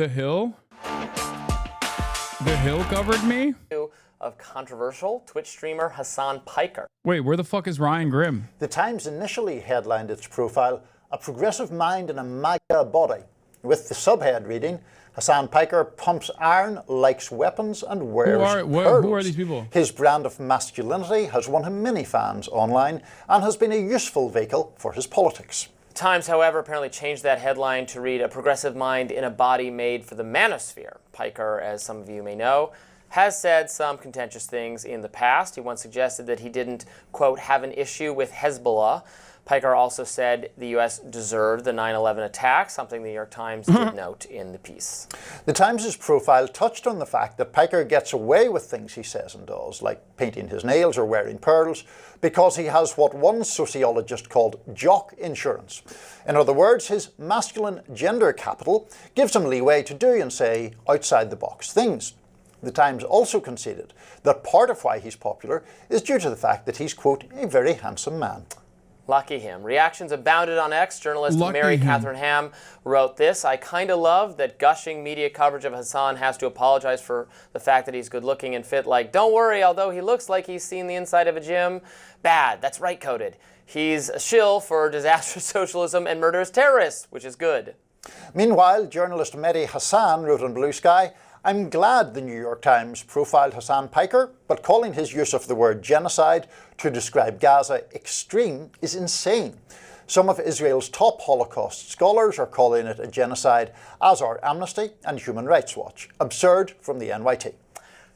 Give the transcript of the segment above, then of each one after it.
The Hill? The Hill covered me? Of controversial Twitch streamer Hasan Piker. Wait, where the fuck is Ryan Grimm? The Times initially headlined its profile, "A Progressive Mind in a Maga Body," with the subhead reading, "Hasan Piker pumps iron, likes weapons, and wears pearls." Who are these people? His brand of masculinity has won him many fans online and has been a useful vehicle for his politics. The Times, however, apparently changed that headline to read, "A progressive mind in a body made for the manosphere." Piker, as some of you may know, has said some contentious things in the past. He once suggested that he didn't, quote, have an issue with Hezbollah. Piker also said the U.S. deserved the 9/11 attack, something the New York Times did note in the piece. The Times' profile touched on the fact that Piker gets away with things he says and does, like painting his nails or wearing pearls, because he has what one sociologist called jock insurance. In other words, his masculine gender capital gives him leeway to do and say outside-the-box things. The Times also conceded that part of why he's popular is due to the fact that he's, quote, a very handsome man. Lucky him. Reactions abounded on X. Journalist Mary Catherine Ham wrote this: "I kinda love that gushing media coverage of Hasan has to apologize for the fact that he's good looking and fit. Like, don't worry, although he looks like he's seen the inside of a gym. Bad, that's right coded. He's a shill for disastrous socialism and murderous terrorists, which is good." Meanwhile, journalist Mehdi Hasan wrote on Blue Sky, "I'm glad the New York Times profiled Hasan Piker, but calling his use of the word genocide to describe Gaza extreme is insane. Some of Israel's top Holocaust scholars are calling it a genocide, as are Amnesty and Human Rights Watch. Absurd," from the NYT.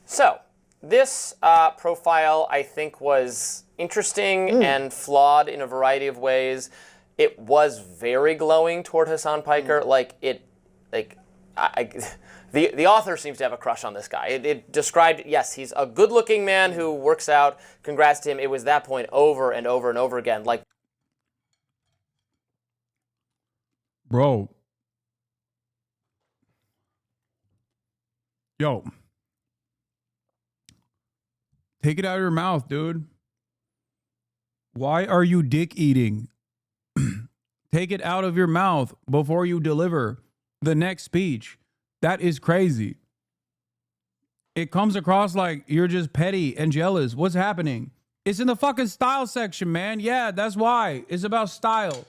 So, this profile, I think, was interesting and flawed in a variety of ways. It was very glowing toward Hasan Piker. The author seems to have a crush on this guy. It described, yes, he's a good-looking man who works out. Congrats to him. It was that point over and over and over again. Like, bro. Yo. Take it out of your mouth, dude. Why are you dick eating? Take it out of your mouth before you deliver the next speech. That is crazy. It comes across like you're just petty and jealous. What's happening? It's in the fucking style section, man. Yeah, that's why. It's about style.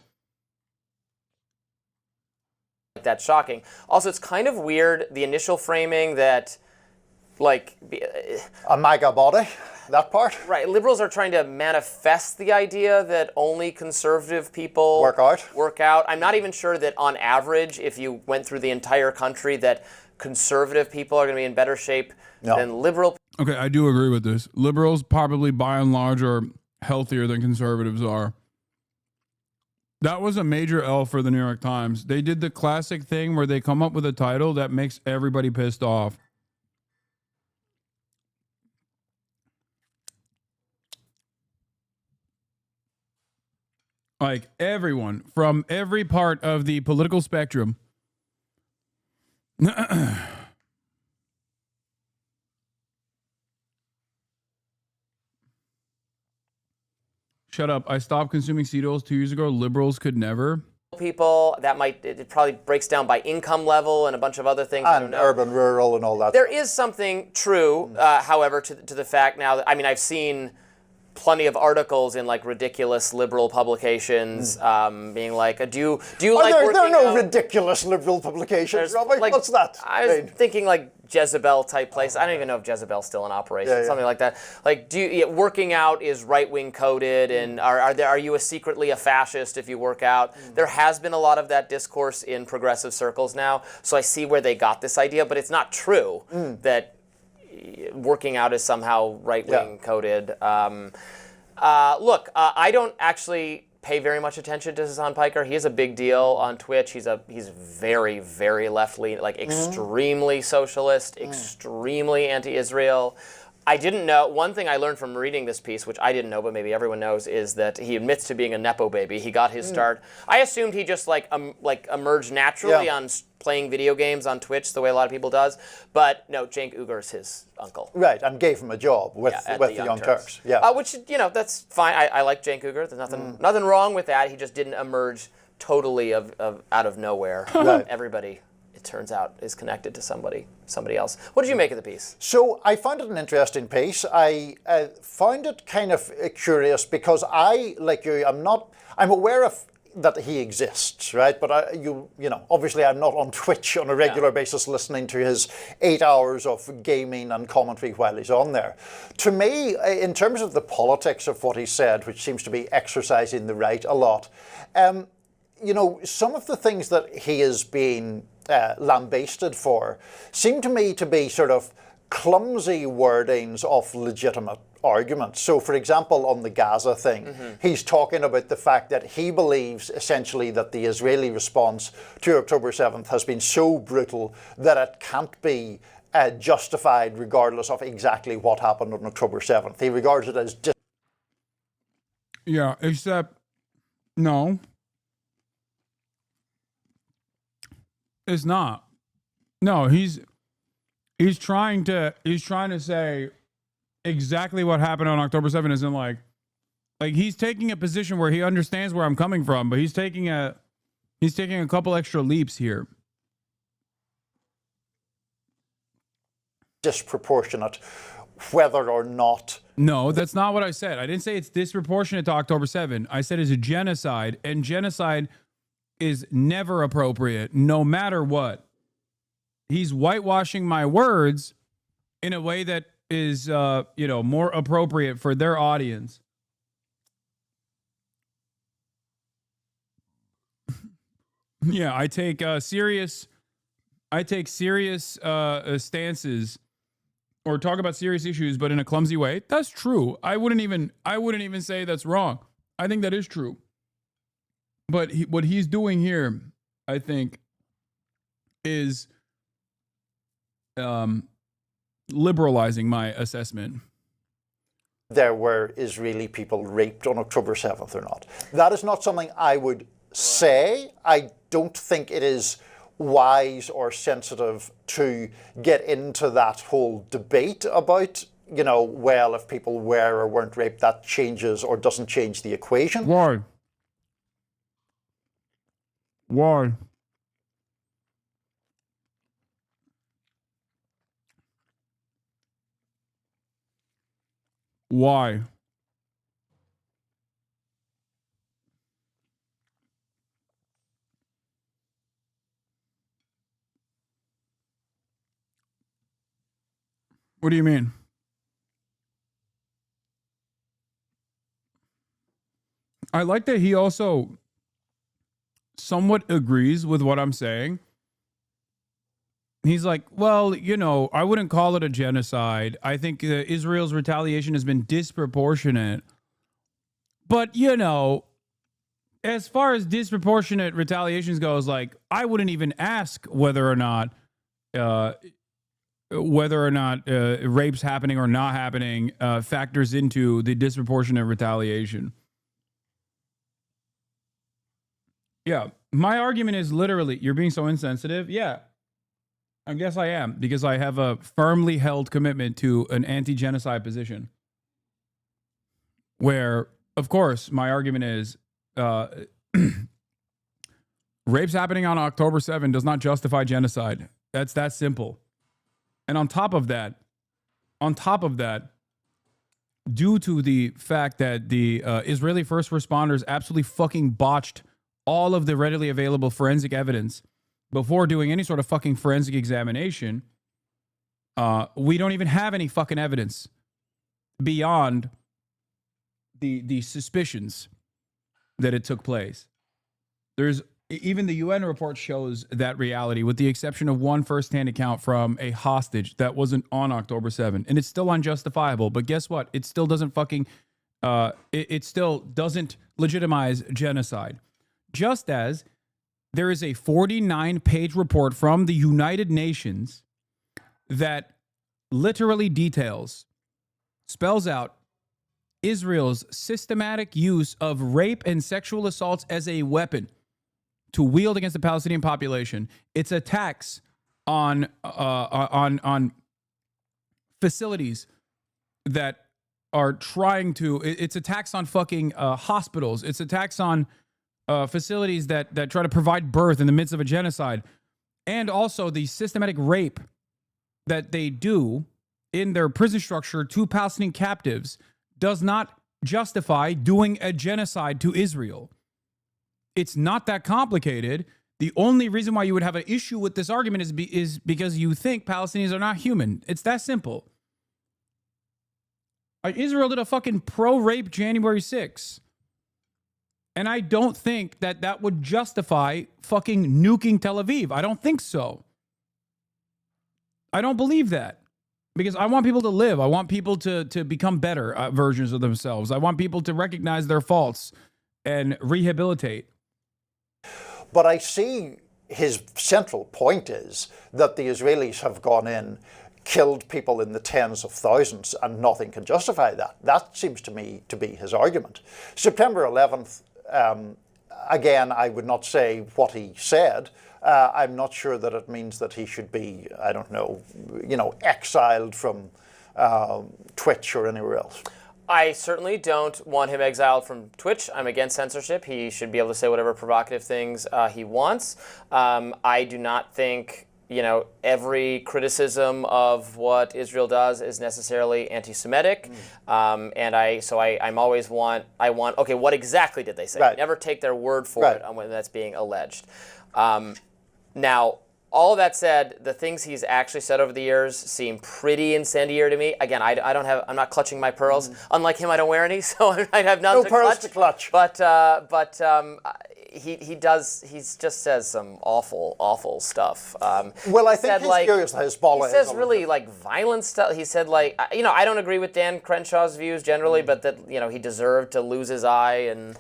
that's shocking. Also, it's kind of weird, the initial framing that, like... A Maga body, that part? Right, liberals are trying to manifest the idea that only conservative people work out. I'm not even sure that on average, if you went through the entire country, that conservative people are going to be in better shape than liberal. Okay, I do agree with this. Liberals probably by and large are healthier than conservatives are. That was a major L for the New York Times. They did the classic thing where they come up with a title that makes everybody pissed off. Like everyone from every part of the political spectrum. Shut up. I stopped consuming seed oils 2 years ago. Liberals could never. People, that might, it probably breaks down by income level and a bunch of other things. And urban, rural, and all that. There is something true, however, to the fact now that, I mean, I've seen plenty of articles in like ridiculous liberal publications being like, do you like working there are no out? Ridiculous liberal publications, Robbie. Like, what's that? I was thinking like Jezebel type place. I don't even know if Jezebel's still in operation. Something like that. Like, working out is right-wing coded, and are you secretly a fascist if you work out? There has been a lot of that discourse in progressive circles now, so I see where they got this idea, but it's not true that working out is somehow right-wing coded. Look, I don't actually pay very much attention to Hasan Piker. He is a big deal on Twitch. He's very, very left-leaning, like extremely socialist, extremely anti-Israel. I didn't know, one thing I learned from reading this piece, which I didn't know, but maybe everyone knows, is that he admits to being a Nepo baby. He got his start. I assumed he just like emerged naturally on playing video games on Twitch the way a lot of people does. But no, Cenk Uyghur's his uncle. Right, and gave him a job with the Young Turks. Which, you know, that's fine. I like Cenk Uyghur. There's nothing wrong with that. He just didn't emerge totally out of nowhere. Everybody turns out is connected to somebody else. What did you make of the piece? So I found it an interesting piece. I found it kind of curious because I, like you, I'm aware of that he exists, right? But you know, obviously I'm not on Twitch on a regular basis listening to his 8 hours of gaming and commentary while he's on there. To me, in terms of the politics of what he said, which seems to be exercising the right a lot, you know, some of the things that he is being lambasted for seem to me to be sort of clumsy wordings of legitimate arguments. So, for example, on the Gaza thing, he's talking about the fact that he believes essentially that the Israeli response to October 7th has been so brutal that it can't be justified regardless of exactly what happened on October 7th. He regards it as... Yeah, except, no. It's not. No, he's trying to say exactly what happened on October 7th isn't like he's taking a position where he understands where I'm coming from, but he's taking a couple extra leaps here. Disproportionate, whether or not... No, that's not what I said. I didn't say it's disproportionate to October 7th. I said it's a genocide, and genocide is never appropriate, no matter what. He's whitewashing my words in a way that is, you know, more appropriate for their audience. Yeah, I take serious stances or talk about serious issues, but in a clumsy way. That's true. I wouldn't even say that's wrong. I think that is true. But what he's doing here, I think, is liberalizing my assessment. There were Israeli people raped on October 7th or not. That is not something I would say. I don't think it is wise or sensitive to get into that whole debate about, you know, well, if people were or weren't raped, that changes or doesn't change the equation. Why? Why? Why? What do you mean? I like that he also somewhat agrees with what I'm saying. He's like, well, you know, I wouldn't call it a genocide. I think Israel's retaliation has been disproportionate. But, you know, as far as disproportionate retaliations goes, like, I wouldn't even ask whether or not rapes happening or not happening factors into the disproportionate retaliation. Yeah, my argument is literally, you're being so insensitive. Yeah, I guess I am, because I have a firmly held commitment to an anti-genocide position. Where, of course, my argument is rapes happening on October 7th does not justify genocide. That's that simple. And on top of that, due to the fact that the Israeli first responders absolutely fucking botched all of the readily available forensic evidence before doing any sort of fucking forensic examination, we don't even have any fucking evidence beyond the suspicions that it took place. There's even the UN report shows that reality, with the exception of one firsthand account from a hostage that wasn't on October 7th, and it's still unjustifiable. But guess what? It still doesn't fucking it still doesn't legitimize genocide. Just as there is a 49-page report from the United Nations that literally spells out Israel's systematic use of rape and sexual assaults as a weapon to wield against the Palestinian population. Its attacks on facilities that are trying to. It's attacks on fucking hospitals. It's attacks on facilities that try to provide birth in the midst of a genocide. and also the systematic rape that they do in their prison structure to Palestinian captives does not justify doing a genocide to Israel. It's not that complicated. The only reason why you would have an issue with this argument is because you think Palestinians are not human. It's that simple. Israel did a fucking pro-rape January 6th. And I don't think that that would justify fucking nuking Tel Aviv. I don't think so. I don't believe that. Because I want people to live. I want people to become better versions of themselves. I want people to recognize their faults and rehabilitate. But I see his central point is that the Israelis have gone in, killed people in the tens of thousands, and nothing can justify that. That seems to me to be his argument. September 11th, again, I would not say what he said. I'm not sure that it means that he should be, I don't know, exiled from Twitch or anywhere else. I certainly don't want him exiled from Twitch. I'm against censorship. He should be able to say whatever provocative things he wants. I do not think, every criticism of what Israel does is necessarily anti-Semitic. And I'm always okay, what exactly did they say? Right. Never take their word for it on when that's being alleged. Now, all of that said, the things he's actually said over the years seem pretty incendiary to me. Again, I'm not clutching my pearls. Unlike him, I don't wear any, so I have none to pearls clutch. to clutch. But he just says some awful stuff. Well, I think he's curious how Hezbollah He says really violent stuff. He said I don't agree with Dan Crenshaw's views generally, but that he deserved to lose his eye and.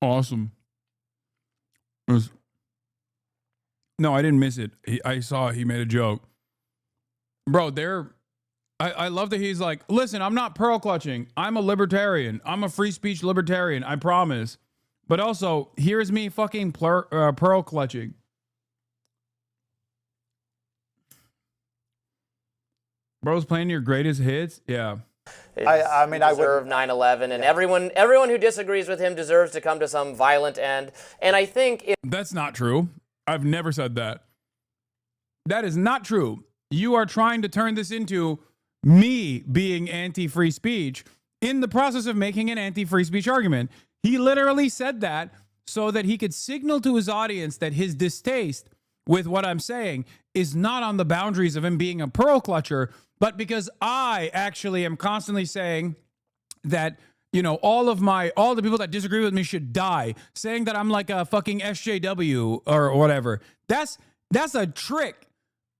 Awesome. No, I didn't miss it. I saw he made a joke. Bro, I love that he's like, listen, I'm not pearl clutching. I'm a libertarian. I'm a free speech libertarian. I promise. But also, here's me fucking pearl clutching. Bro's playing your greatest hits? Yeah. I deserve 9/11, and everyone who disagrees with him deserves to come to some violent end. And I think that's not true. I've never said that. That is not true. You are trying to turn this into me being anti-free speech in the process of making an anti-free speech argument. He literally said that so that he could signal to his audience that his distaste with what I'm saying is not on the boundaries of him being a pearl clutcher, but because I actually am constantly saying that, all the people that disagree with me should die, saying that I'm like a fucking SJW or whatever. That's a trick.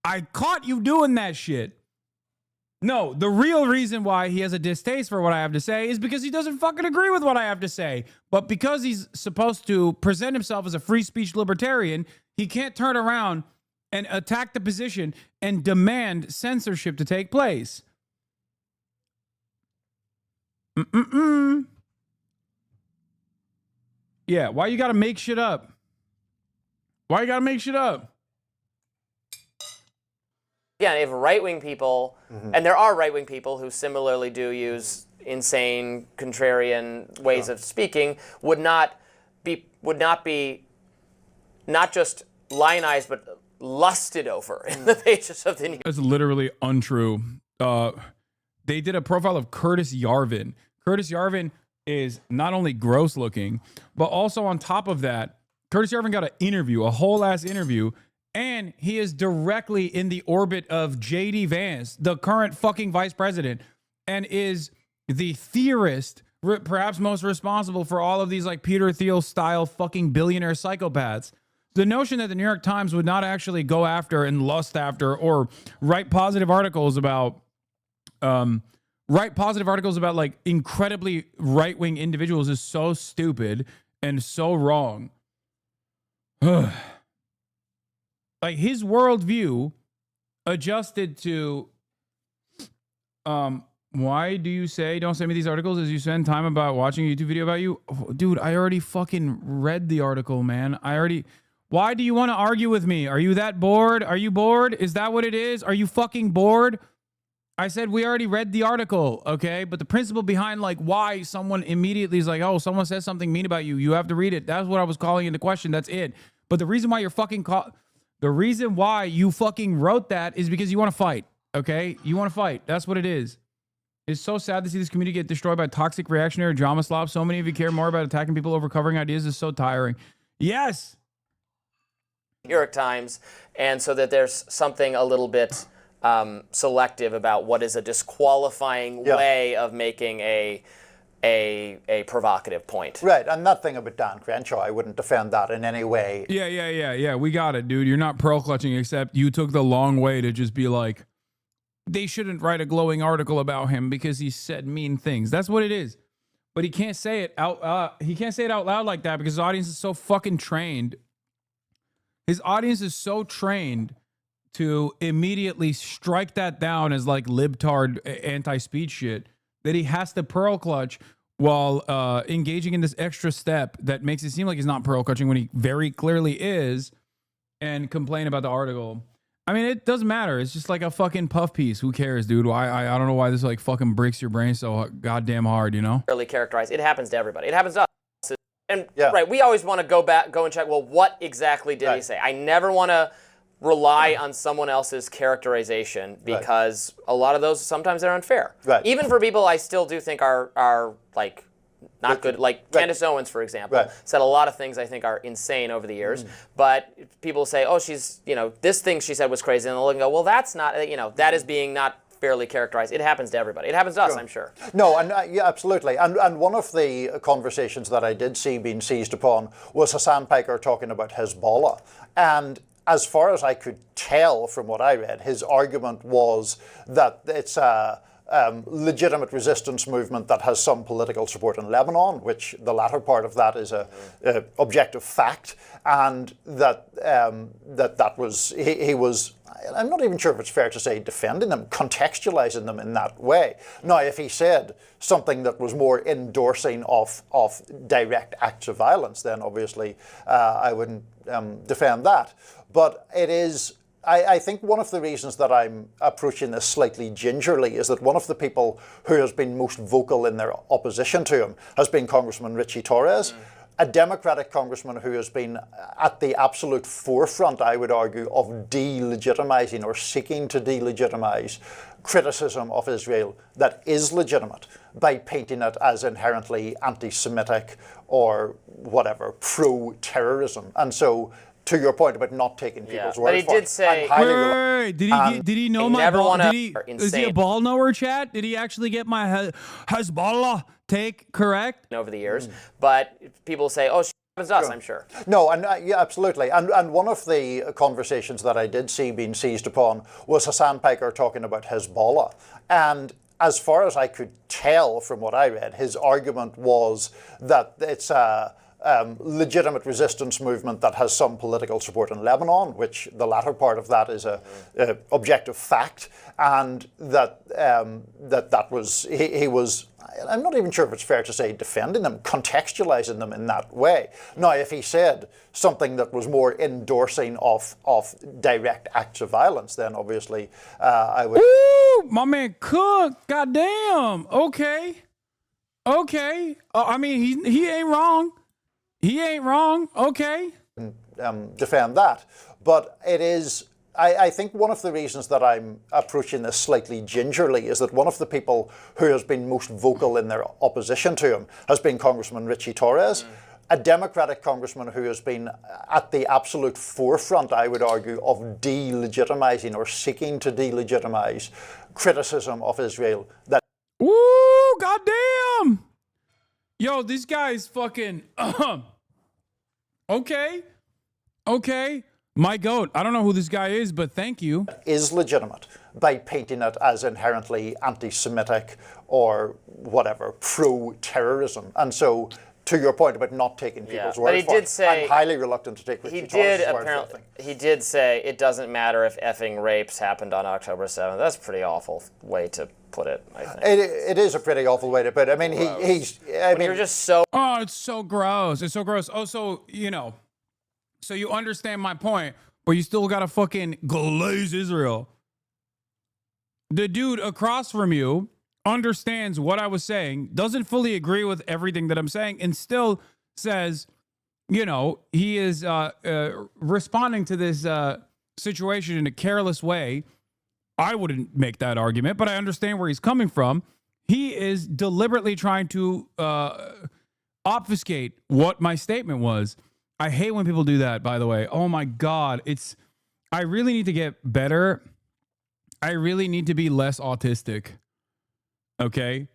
I caught you doing that shit. No, the real reason why he has a distaste for what I have to say is because he doesn't fucking agree with what I have to say. But because he's supposed to present himself as a free speech libertarian, he can't turn around and attack the position and demand censorship to take place. Yeah, why you gotta make shit up? Why you gotta make shit up? Yeah, if right-wing people, and there are right-wing people who similarly do use insane, contrarian ways of speaking, would not be not just lionized, but lusted over in the pages of the New York. That's literally untrue. They did a profile of Curtis Yarvin. Curtis Yarvin is not only gross looking, but also on top of that, Curtis Yarvin got an interview, a whole ass interview, and he is directly in the orbit of J.D. Vance, the current fucking vice president, and is the theorist, perhaps most responsible for all of these like Peter Thiel style fucking billionaire psychopaths. The notion that the New York Times would not actually go after and lust after or write positive articles about like incredibly right-wing individuals is so stupid and so wrong. Like his worldview adjusted to why do you say don't send me these articles as you spend time about watching a YouTube video about you? Oh, dude, I already fucking read the article, man. Why do you want to argue with me? Are you that bored? Are you bored? Is that what it is? Are you fucking bored? I said we already read the article, okay? But the principle behind like why someone immediately is like, oh, someone says something mean about you, you have to read it. That's what I was calling into question. That's it. But the reason why the reason why you fucking wrote that is because you want to fight, okay? You want to fight. That's what it is. It's so sad to see this community get destroyed by toxic reactionary drama slobs. So many of you care more about attacking people over covering ideas. Is so tiring. Yes. New York Times, and so that there's something a little bit selective about what is a disqualifying way of making a provocative point. Right, and that thing about Dan Crenshaw, I wouldn't defend that in any way. Yeah. We got it, dude. You're not pearl clutching, except you took the long way to just be like, they shouldn't write a glowing article about him because he said mean things. That's what it is. But he can't say it out. He can't say it out loud like that because his audience is so fucking trained. His audience is so trained to immediately strike that down as like libtard anti-speech shit that he has to pearl clutch while engaging in this extra step that makes it seem like he's not pearl clutching when he very clearly is, and complain about the article. I mean, it doesn't matter. It's just like a fucking puff piece. Who cares, dude? I don't know why this like fucking breaks your brain so goddamn hard, you know? Really characterized. It happens to everybody. It happens to us. And right, we always want to go and check, well, what exactly did he say? I never want to rely on someone else's characterization because a lot of those, sometimes they're unfair. Right. Even for people I still do think are like not good, like Candace Owens, for example, said a lot of things I think are insane over the years. But people say, oh, she's, this thing she said was crazy, and they'll look and go, well, that's not, that is being not fairly characterized. It happens to everybody. It happens to us, I'm sure. No, and yeah, absolutely. And one of the conversations that I did see being seized upon was Hasan Piker talking about Hezbollah. And as far as I could tell from what I read, his argument was that it's a legitimate resistance movement that has some political support in Lebanon, which the latter part of that is a objective fact, and that was he was. I'm not even sure if it's fair to say defending them, contextualizing them in that way. Now, if he said something that was more endorsing of direct acts of violence, then obviously I wouldn't defend that. But it is, I think one of the reasons that I'm approaching this slightly gingerly is that one of the people who has been most vocal in their opposition to him has been Congressman Richie Torres, a Democratic congressman who has been at the absolute forefront, I would argue, of delegitimizing or seeking to delegitimize criticism of Israel that is legitimate by painting it as inherently anti-Semitic or whatever, pro-terrorism. And so, to your point about not taking people's word for it. But he did say... Wait, did he know my ball? Is he a ball knower, chat? Did he actually get my Hezbollah take correct? Over the years. But people say, oh, she happens to us, I'm sure. No, and yeah, absolutely. And one of the conversations that I did see being seized upon was Hasan Piker talking about Hezbollah. And as far as I could tell from what I read, his argument was that it's a legitimate resistance movement that has some political support in Lebanon, which the latter part of that is a objective fact, and that was he was. I'm not even sure if it's fair to say defending them, contextualizing them in that way. Now, if he said something that was more endorsing of direct acts of violence, then obviously I would. Ooh, my man Cook, goddamn. Okay. I mean, he ain't wrong. He ain't wrong. Okay. Defend that. But it is, I think one of the reasons that I'm approaching this slightly gingerly is that one of the people who has been most vocal in their opposition to him has been Congressman Richie Torres, a Democratic congressman who has been at the absolute forefront, I would argue, of delegitimizing or seeking to delegitimize criticism of Israel that. Ooh, goddamn. Yo, this guy's fucking, okay. My goat. I don't know who this guy is, but thank you. Is legitimate by painting it as inherently anti-Semitic or whatever, pro-terrorism. And so, to your point about not taking people's word but he for did it, say, I'm highly reluctant to take Richie Torres' word for it. He did say it doesn't matter if effing rapes happened on October 7th. That's a pretty awful way to put it, I think. It is a pretty awful way to put it. I mean, you're just so... Oh, it's so gross. It's so gross. Oh, so, so you understand my point, but you still gotta fucking glaze Israel. the dude across from you understands what I was saying, doesn't fully agree with everything that I'm saying, and still says, you know, he is responding to this situation in a careless way. I wouldn't make that argument, but I understand where he's coming from. He is deliberately trying to obfuscate what my statement was. I hate when people do that, by the way. Oh my God. I really need to get better. I really need to be less autistic. Okay?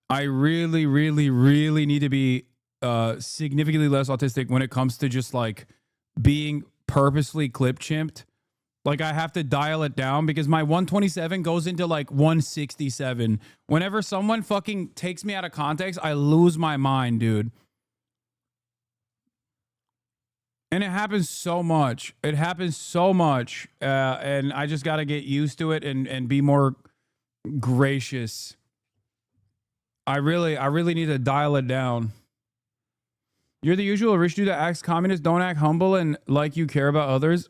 I really, really, really need to be significantly less autistic when it comes to just like being purposely clip chimped. Like I have to dial it down because my 127 goes into like 167. Whenever someone fucking takes me out of context, I lose my mind, dude. And it happens so much. It happens so much. And I just got to get used to it and be more gracious. I really need to dial it down. You're the usual rich dude that acts communist, don't act humble and like you care about others.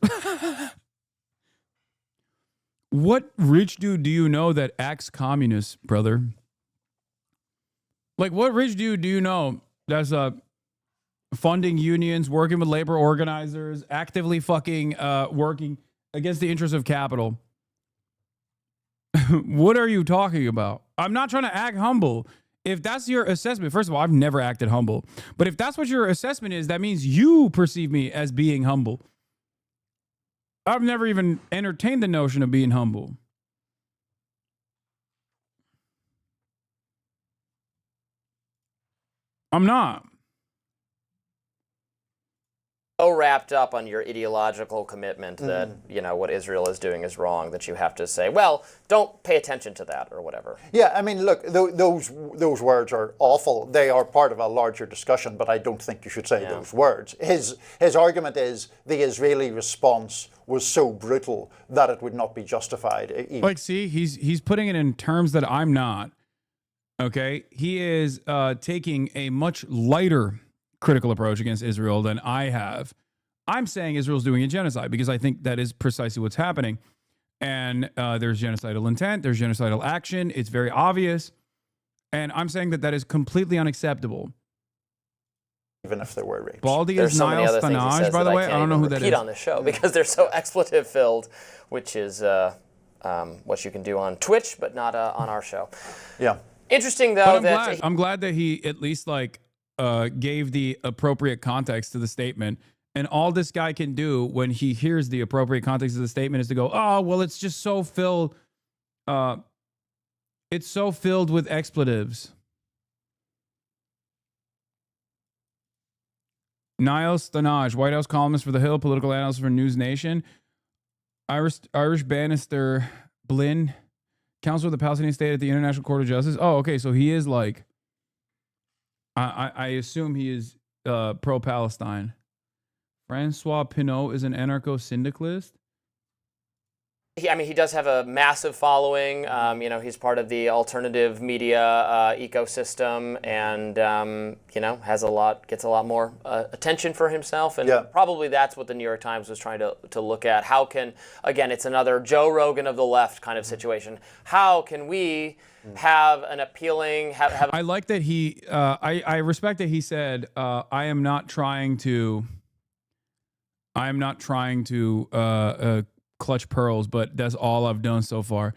What rich dude do you know that acts communist, brother? Like, what rich dude do you know that's funding unions, working with labor organizers, actively fucking working against the interests of capital? What are you talking about? I'm not trying to act humble. If that's your assessment, first of all, I've never acted humble. But if that's what your assessment is, that means you perceive me as being humble. I've never even entertained the notion of being humble. I'm not. So wrapped up on your ideological commitment that, you know, what Israel is doing is wrong, that you have to say, well, don't pay attention to that or whatever. Yeah, I mean, look, those words are awful. They are part of a larger discussion, but I don't think you should say those words. His argument is the Israeli response was so brutal that it would not be justified. Like, see, he's putting it in terms that I'm not. Okay? He is taking a much lighter critical approach against Israel than I have. I'm saying Israel's doing a genocide because I think that is precisely what's happening. And there's genocidal intent, there's genocidal action, it's very obvious. And I'm saying that that is completely unacceptable. Even if there were rapes. Baldy There's is so many Niall other things he Stanage, says by the that way. I don't know who that is. on this show because they're so expletive filled, which is what you can do on Twitch, but not on our show. Yeah. Interesting though I'm glad that he at least like gave the appropriate context to the statement. And all this guy can do when he hears the appropriate context of the statement is to go, oh, well, it's just so filled. It's so filled with expletives. Niall Stanage, White House columnist for The Hill, political analyst for News Nation. Irish Bannister Blinn, counselor of the Palestinian state at the International Court of Justice. Oh, okay. So he is like, I assume he is pro-Palestine. Francois Pinault is an anarcho-syndicalist. He does have a massive following. You know, he's part of the alternative media ecosystem, and you know, gets a lot more attention for himself. And probably that's what the New York Times was trying to look at. How can, again, it's another Joe Rogan of the left kind of situation. How can we have an appealing? I like that he. I respect that he said, "I am not trying to clutch pearls, but that's all I've done so far."